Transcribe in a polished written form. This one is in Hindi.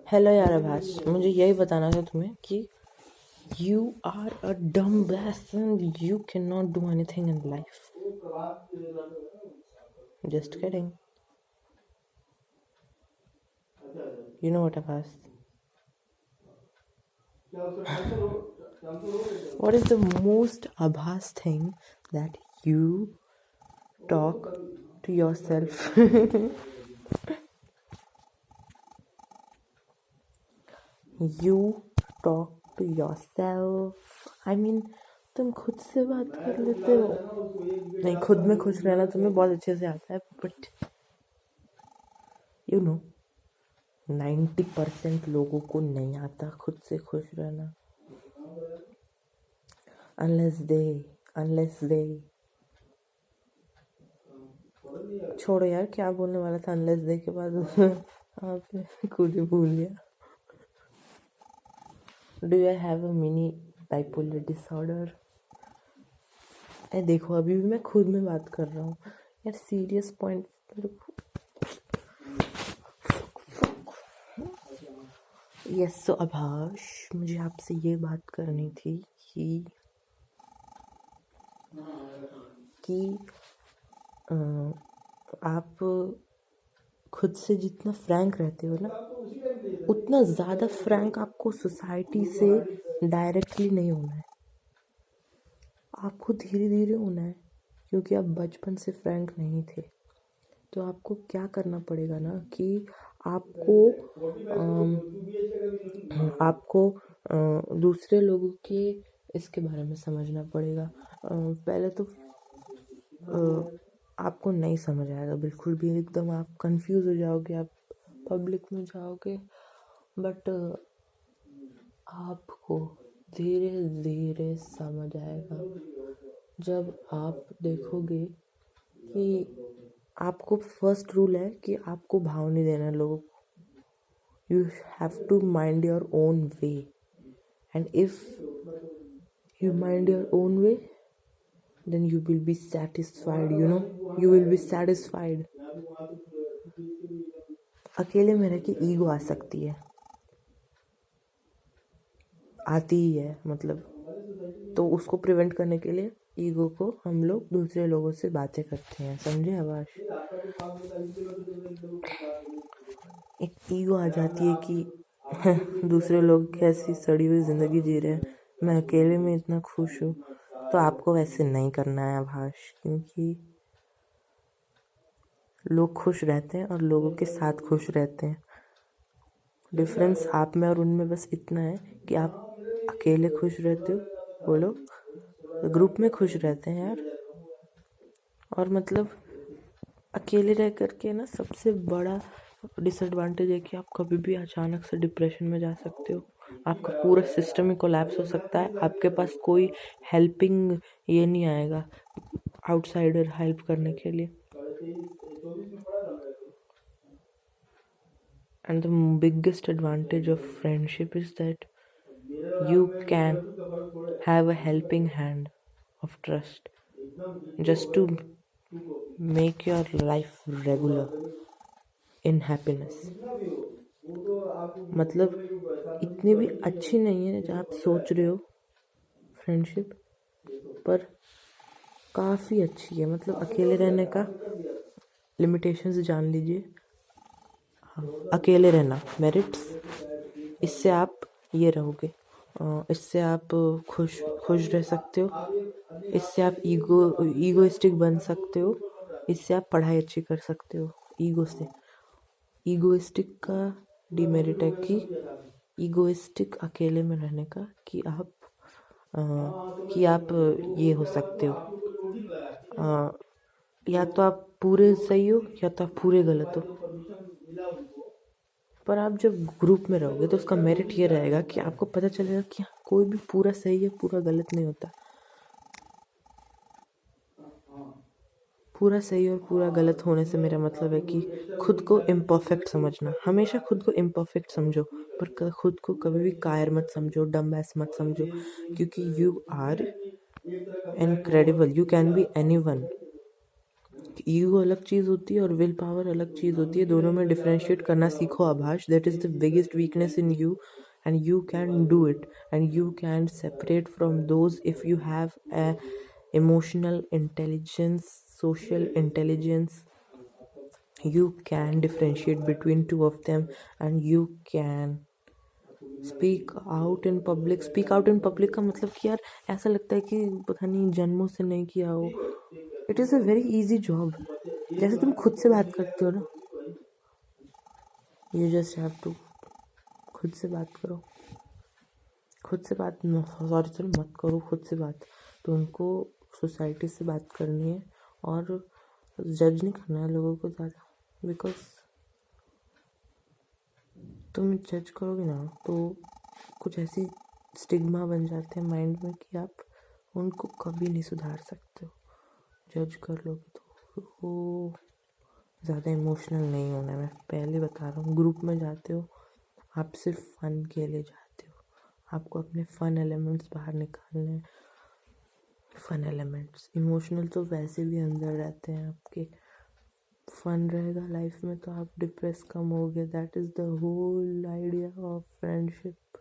हेलो यार आभास, मुझे यही बताना था तुम्हें कि you are a dumbass and you can not do anything in life. Just kidding. You know what Abbas? What is the most Abbas thing that you talk to yourself? You talk to yourself. I mean, तुम खुद से बात कर लेते हो. नहीं, खुद में खुश रहना तुम्हें बहुत अच्छे से आता है, बट यू नो 90% लोगों को नहीं आता खुद से खुश रहना. unless they छोड़ो यार, क्या बोलने वाला था unless they के बाद आपने खुद ही भूल गया. Do I have a mini bipolar disorder? देखो, अभी भी मैं खुद में बात कर रहा हूँ यार. Serious point. यस, सो आभाष, मुझे आपसे ये बात करनी थी कि आप खुद से जितना फ्रैंक रहते हो ना, उतना ज़्यादा फ्रैंक आपको सोसाइटी से डायरेक्टली नहीं होना है. आपको धीरे धीरे होना है, क्योंकि आप बचपन से फ्रैंक नहीं थे. तो आपको क्या करना पड़ेगा ना कि आपको दूसरे लोगों के इसके बारे में समझना पड़ेगा. पहले तो आपको नहीं समझ आएगा बिल्कुल भी, एकदम आप कंफ्यूज हो जाओगे, आप पब्लिक में जाओगे. बट आपको धीरे धीरे समझ आएगा जब आप देखोगे कि आपको फर्स्ट रूल है कि आपको भाव नहीं देना लोगों को. You have to mind your own way, and if you mind your own way, then you will be satisfied. You will be satisfied. अकेले में रह के ईगो आ सकती है, आती ही है मतलब. तो उसको प्रिवेंट करने के लिए ईगो को हम लोग दूसरे लोगों से बातें करते हैं, समझे आवाज. एक ईगो आ जाती है कि दूसरे लोग कैसी सड़ी हुई जिंदगी जी रहे हैं, मैं अकेले में इतना खुश हूँ. तो आपको वैसे नहीं करना है आभाष, क्योंकि लोग खुश रहते हैं और लोगों के साथ खुश रहते हैं. डिफरेंस आप में और उनमें बस इतना है कि आप अकेले खुश रहते हो, वो लोग ग्रुप में खुश रहते हैं यार. और मतलब अकेले रह करके ना सबसे बड़ा डिसएडवांटेज है कि आप कभी भी अचानक से डिप्रेशन में जा सकते हो. आपका पूरा सिस्टम ही कोलैप्स हो सकता है. आपके पास कोई हेल्पिंग ये नहीं आएगा, आउटसाइडर हेल्प करने के लिए. And the biggest advantage of friendship is that you can have a helping hand of trust just to make your life regular in happiness. मतलब इतनी भी अच्छी नहीं है जहाँ आप सोच रहे हो फ्रेंडशिप, पर काफ़ी अच्छी है. मतलब अकेले रहने का लिमिटेशंस जान लीजिए. अकेले रहना मेरिट्स, इससे आप ये रहोगे, इससे आप खुश रह सकते हो, इससे आप ईगोइस्टिक बन सकते हो, इससे आप पढ़ाई अच्छी कर सकते हो. ईगोइस्टिक का डिमेरिट है कि ईगोइस्टिक अकेले में रहने का कि आप ये हो सकते हो, या तो आप पूरे सही हो या तो आप पूरे गलत हो. पर आप जब ग्रुप में रहोगे तो उसका मेरिट ये रहेगा कि आपको पता चलेगा कि कोई भी पूरा सही है पूरा गलत नहीं होता. पूरा सही और पूरा गलत होने से मेरा मतलब है कि खुद को इम्परफेक्ट समझना. हमेशा खुद को इम्परफेक्ट समझो, पर खुद को कभी भी कायर मत समझो, डम बैस मत समझो, क्योंकि you are incredible. You can be anyone. Ego अलग चीज़ होती है और विल पावर अलग चीज़ होती है, दोनों में डिफ्रेंशिएट करना सीखो Abhash. That is the biggest weakness in you and you can do it, and you can separate from those if you have a emotional intelligence, social intelligence. You can differentiate between two of them, and you can speak out in public. Speak out in public का मतलब कि यार ऐसा लगता है कि पता नहीं जन्मों से नहीं किया हो. It is a very easy job. जैसे तुम खुद से बात करते हो ना, यू जस्ट हैव टू खुद से बात करो. खुद से बात सॉरी सॉरी मत करो. खुद से बात तुमको सोसाइटी से बात करनी है और जज नहीं करना है लोगों को ज़्यादा, बिकॉज तुम जज करोगे ना तो कुछ ऐसी स्टिग्मा बन जाते हैं माइंड में कि आप उनको कभी नहीं सुधार सकते हो. जज कर लोगे तो ज़्यादा इमोशनल नहीं होना है. मैं पहले बता रहा हूँ, ग्रुप में जाते हो आप सिर्फ फन के लिए जाते हो. आपको अपने फन एलिमेंट्स बाहर निकालने हैं. फन एलिमेंट्स, इमोशनल तो वैसे भी अंदर रहते हैं आपके. फन रहेगा लाइफ में तो आप डिप्रेस कम होगे. That is the whole idea of friendship.